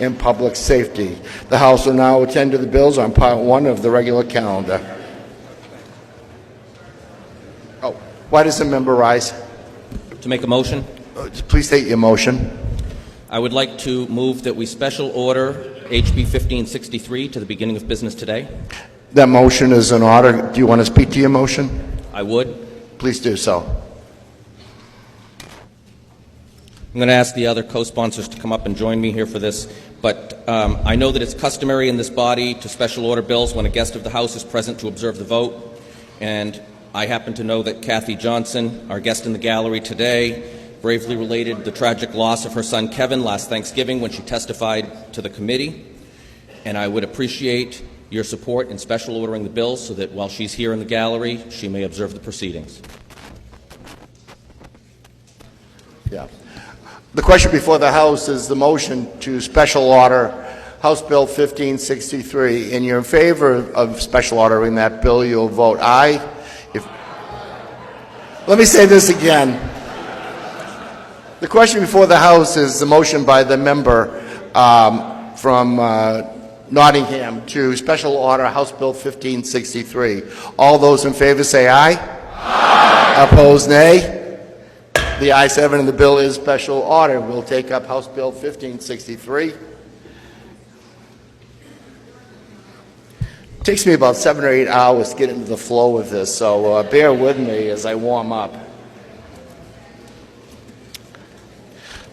and public safety. The House will now attend to the bills on Part 1 of the regular calendar. Oh, why does the member rise? To make a motion? Please state your motion. I would like to move that we special order HB 1563 to the beginning of business today. That motion is in order. Do you want to speak to your motion? I would. Please do so. I'm going to ask the other co-sponsors to come up and join me here for this, but I know that it's customary in this body to special order bills when a guest of the House is present to observe the vote, and I happen to know that Kathy Johnson, our guest in the gallery today, bravely related the tragic loss of her son Kevin last Thanksgiving when she testified to the committee, and I would appreciate your support in special ordering the bills so that while she's here in the gallery, she may observe the proceedings. Yeah. The question before the House is the motion to special order House Bill 1563. And you're in favor of special ordering that bill, you'll vote aye. Let me say this again. The question before the House is the motion by the member from Nottingham to special order House Bill 1563. All those in favor say aye. Aye. Opposed, nay. The ayes have it, and the bill is special order. We'll take up House Bill 1563. It takes me about 7 or 8 hours to get into the flow of this, so bear with me as I warm up.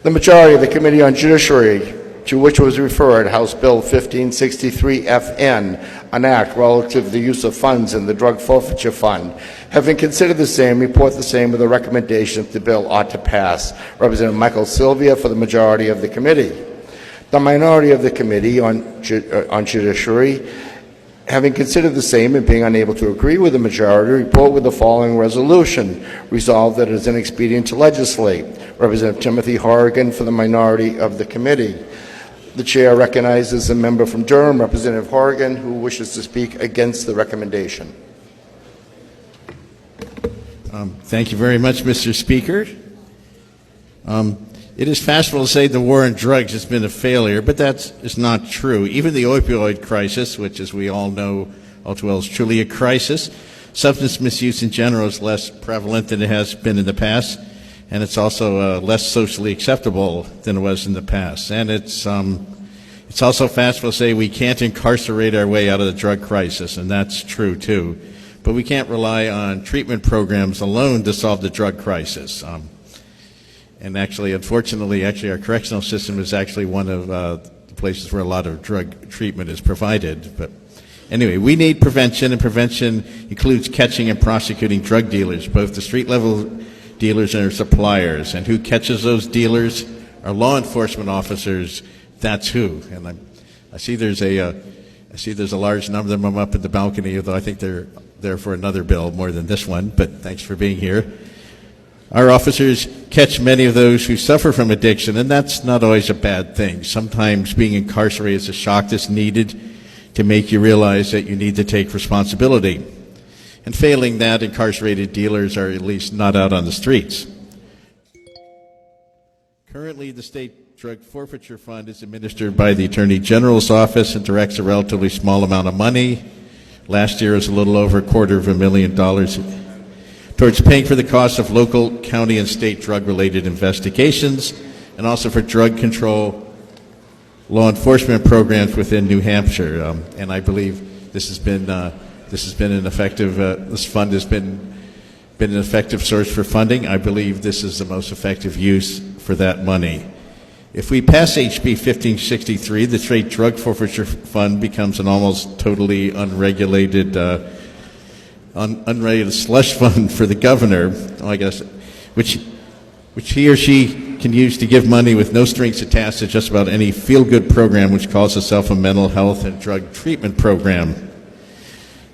The majority of the Committee on Judiciary, to which was referred House Bill 1563 FN, an act relative to the use of funds in the Drug Forfeiture Fund, having considered the same, report the same with a recommendation that the bill ought to pass. Representative Michael Sylvia for the majority of the committee. The minority of the Committee on Judiciary, having considered the same and being unable to agree with the majority, report with the following resolution. Resolved that it is inexpedient to legislate. Representative Timothy Horrigan for the minority of the committee. The chair recognizes a member from Durham, Representative Horrigan, who wishes to speak against the recommendation. Thank you very much, Mr. Speaker. It is fashionable to say the war on drugs has been a failure, but that is not true. Even the opioid crisis, which, as we all know all too well, is truly a crisis. Substance misuse in general is less prevalent than it has been in the past, and it's also less socially acceptable than it was in the past. And it's also fashionable to say we can't incarcerate our way out of the drug crisis, and that's true too. But we can't rely on treatment programs alone to solve the drug crisis. And actually, unfortunately, our correctional system is actually one of the places where a lot of drug treatment is provided. But anyway, we need prevention, and prevention includes catching and prosecuting drug dealers, both the street-level dealers and their suppliers. And who catches those dealers are law enforcement officers. That's who. And I see there's a large number of them up in the balcony, although I think they're there for another bill more than this one. But thanks for being here. Our officers catch many of those who suffer from addiction, and that's not always a bad thing. Sometimes being incarcerated is a shock that's needed to make you realize that you need to take responsibility. And failing that, incarcerated dealers are at least not out on the streets. Currently, the State Drug Forfeiture Fund is administered by the Attorney General's Office and directs a relatively small amount of money. Last year it was a little over $250,000 towards paying for the cost of local, county, and state drug-related investigations, and also for drug control law enforcement programs within New Hampshire. And I believe this fund has been an effective source for funding. I believe this is the most effective use for that money. If we pass HB 1563, the State Drug Forfeiture Fund becomes an almost totally unregulated slush fund for the governor, I guess, which he or she can use to give money with no strings attached to just about any feel-good program which calls itself a mental health and drug treatment program.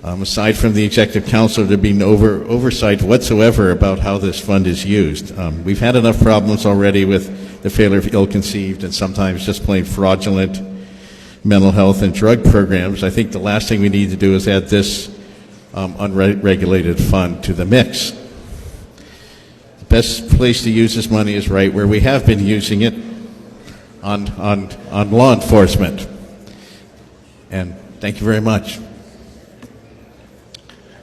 Aside from the Executive Council, there being no oversight whatsoever about how this fund is used. We've had enough problems already with the failure of ill-conceived and sometimes just plain fraudulent mental health and drug programs. I think the last thing we need to do is add this unregulated fund to the mix. The best place to use this money is right where we have been using it, on law enforcement. And thank you very much.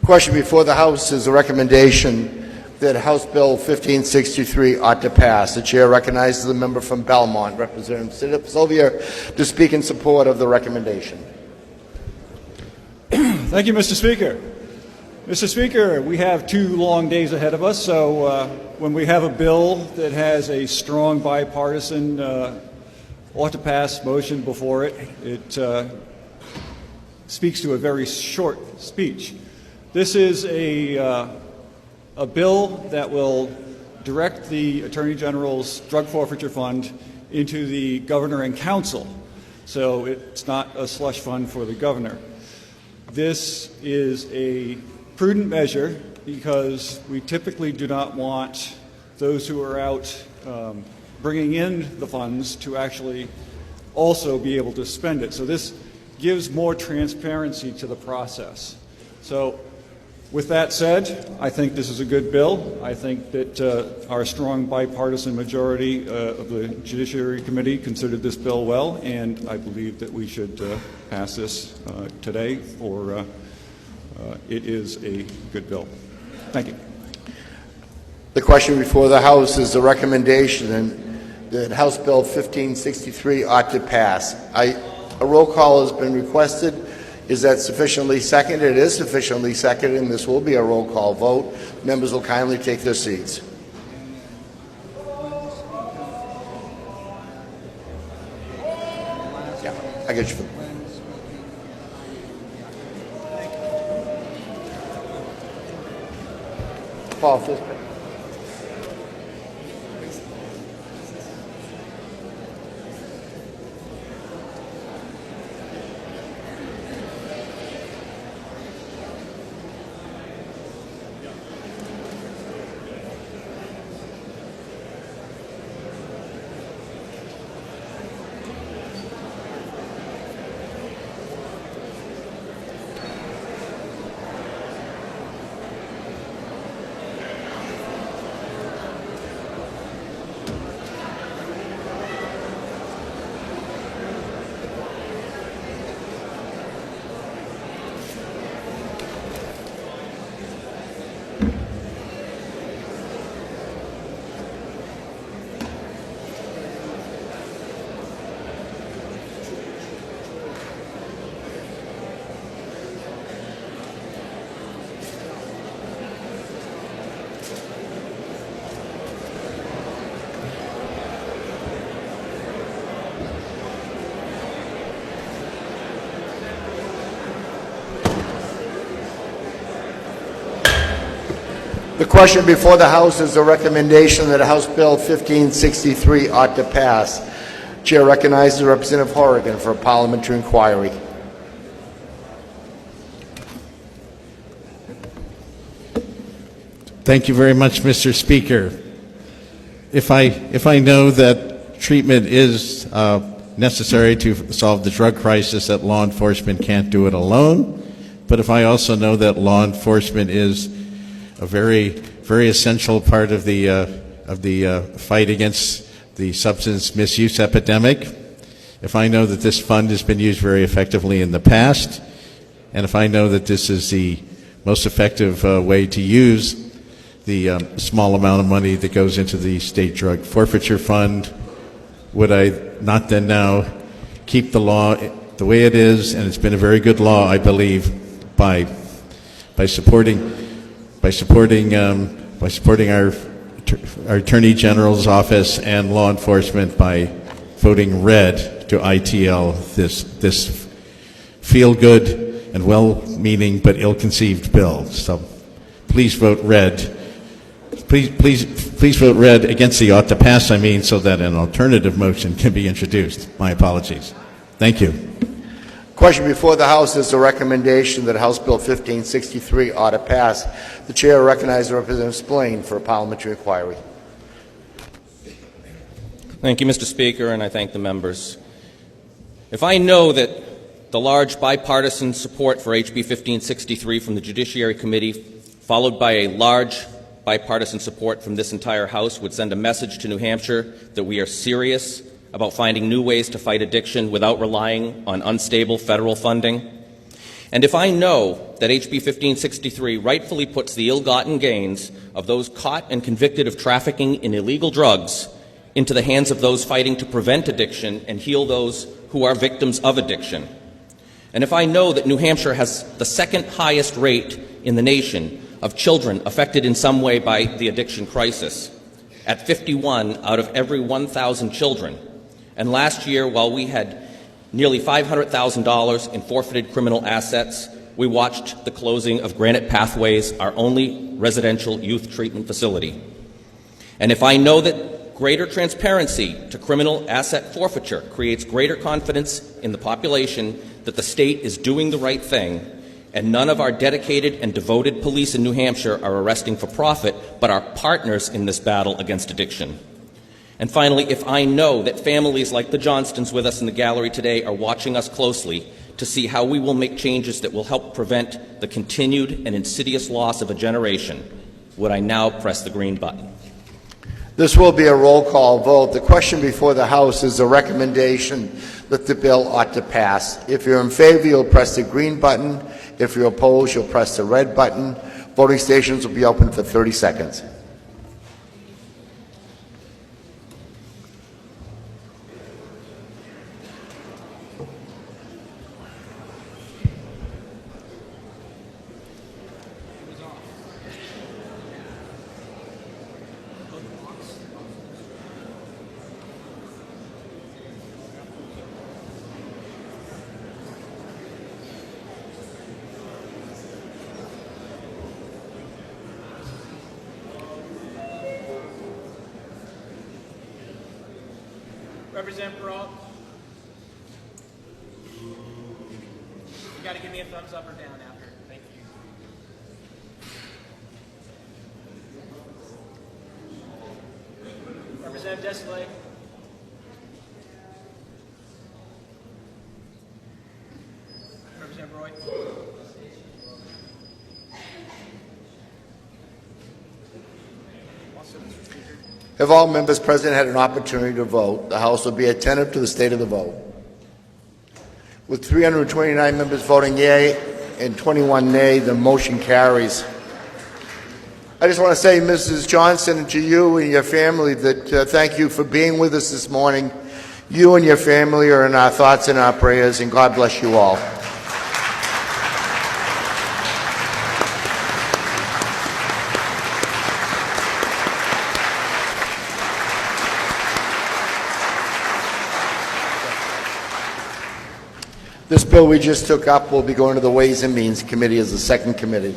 Question before the House is a recommendation that House Bill 1563 ought to pass. The chair recognizes the member from Belmont, Representative Sylvia, to speak in support of the recommendation. Thank you, Mr. Speaker. Mr. Speaker, we have 2 long days ahead of us, so when we have a bill that has a strong bipartisan ought to pass motion before it, it speaks to a very short speech. This is a bill that will direct the Attorney General's drug forfeiture fund into the governor and council, so it's not a slush fund for the governor. This is a prudent measure because we typically do not want those who are out bringing in the funds to actually also be able to spend it. So this gives more transparency to the process. So with that said, I think this is a good bill. I think that our strong bipartisan majority of the Judiciary Committee considered this bill well, and I believe that we should pass this today, for it is a good bill. Thank you. The question before the House is a recommendation that House Bill 1563 ought to pass. A roll call has been requested. Is that sufficiently seconded? It is sufficiently seconded, and this will be a roll call vote. Members will kindly take their seats. Yeah, I get you. Paul, fifth. The question before the House is a recommendation that House Bill 1563 ought to pass. Chair recognizes Representative Horrigan for a parliamentary inquiry. Thank you very much, Mr. Speaker. If I know that treatment is necessary to solve the drug crisis, that law enforcement can't do it alone, but if I also know that law enforcement is a very, very essential part of the fight against the substance misuse epidemic, if I know that this fund has been used very effectively in the past, and if I know that this is the most effective way to use the small amount of money that goes into the state drug forfeiture fund, would I not then now keep the law the way it is? And it's been a very good law, I believe, by supporting our Attorney General's office and law enforcement by voting red to ITL this feel-good and well-meaning but ill-conceived bill. So please vote red. Please vote red against the ought to pass, so that an alternative motion can be introduced. My apologies. Thank you. Question before the House is a recommendation that House Bill 1563 ought to pass. The chair recognizes Representative Spillane for a parliamentary inquiry. Thank you, Mr. Speaker, and I thank the members. If I know that the large bipartisan support for HB 1563 from the Judiciary Committee, followed by a large bipartisan support from this entire House, would send a message to New Hampshire that we are serious about finding new ways to fight addiction without relying on unstable federal funding. And if I know that HB 1563 rightfully puts the ill-gotten gains of those caught and convicted of trafficking in illegal drugs into the hands of those fighting to prevent addiction and heal those who are victims of addiction, and if I know that New Hampshire has the second highest rate in the nation of children affected in some way by the addiction crisis, at 51 out of every 1,000 children, and last year, while we had nearly $500,000 in forfeited criminal assets, we watched the closing of Granite Pathways, our only residential youth treatment facility. And if I know that greater transparency to criminal asset forfeiture creates greater confidence in the population that the state is doing the right thing, and none of our dedicated and devoted police in New Hampshire are arresting for profit, but are partners in this battle against addiction. And finally, if I know that families like the Johnstons with us in the gallery today are watching us closely to see how we will make changes that will help prevent the continued and insidious loss of a generation, would I now press the green button? This will be a roll call vote. The question before the House is a recommendation that the bill ought to pass. If you're in favor, you'll press the green button. If you're opposed, you'll press the red button. Voting stations will be open for 30 seconds. Representative Peralta, you got to give me a thumbs up or down after. Thank you. Representative Desley. Representative Roy. Have all members present had an opportunity to vote? The House will be attentive to the state of the vote. With 329 members voting yea and 21 nay, the motion carries. I just want to say, Mrs. Johnson, to you and your family that thank you for being with us this morning. You and your family are in our thoughts and our prayers, and God bless you all. This bill we just took up will be going to the Ways and Means Committee as the second committee.